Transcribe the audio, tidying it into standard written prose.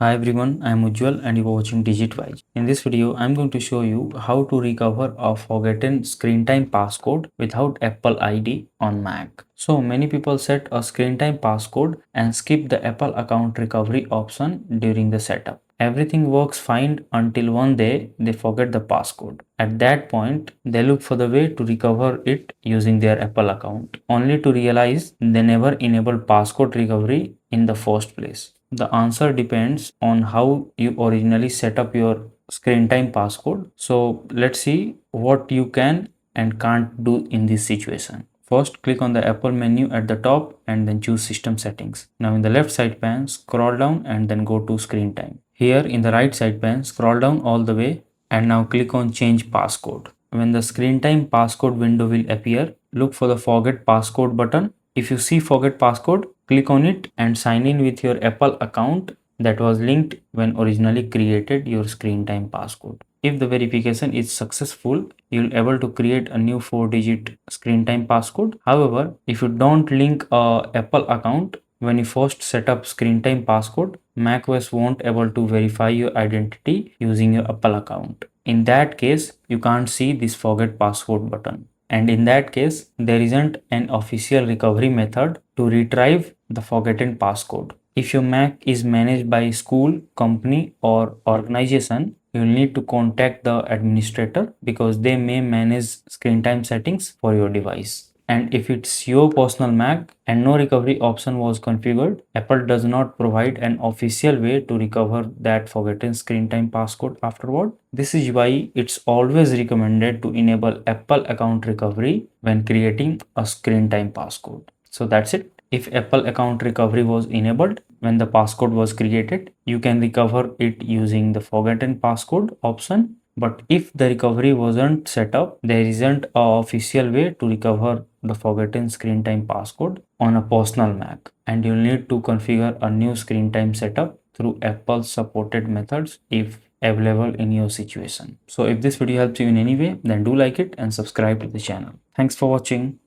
Hi everyone, I am Ujjwal and you are watching DigitWise. In this video, I am going to show you how to recover a forgotten screen time passcode without Apple ID on Mac. So many people set a screen time passcode and skip the Apple account recovery option during the setup. Everything works fine until one day they forget the passcode. At that point, they look for the way to recover it using their Apple account, only to realize they never enabled passcode recovery in the first place. The answer depends on how you originally set up your screen time passcode. So let's see what you can and can't do in this situation. First, click on the Apple menu at the top and then choose System Settings. Now in the left side pane, scroll down and then go to Screen Time. Here in the right side pane, scroll down all the way and now click on Change Passcode. When the Screen Time passcode window will appear, look for the Forget Passcode button. If you see Forget Passcode, click on it and sign in with your Apple account that was linked when originally created your screen time passcode. If the verification is successful, you'll able to create a new 4-digit screen time passcode. However, if you don't link a Apple account when you first set up screen time passcode, macOS won't able to verify your identity using your Apple account. In that case, you can't see this forget password button. And in that case, there isn't an official recovery method to retrieve the forgotten passcode. If your Mac is managed by school, company, or organization, you'll need to contact the administrator because they may manage screen time settings for your device. And if it's your personal Mac and no recovery option was configured, Apple does not provide an official way to recover that forgotten screen time passcode afterward. This is why it's always recommended to enable Apple account recovery when creating a screen time passcode. So that's it. If Apple account recovery was enabled when the passcode was created, you can recover it using the forgotten passcode option. But if the recovery wasn't set up, there isn't a official way to recover the forgotten screen time passcode on a personal Mac, and you'll need to configure a new screen time setup through Apple supported methods if available in your situation. So if this video helps you in any way, then do like it and subscribe to the channel. Thanks for watching.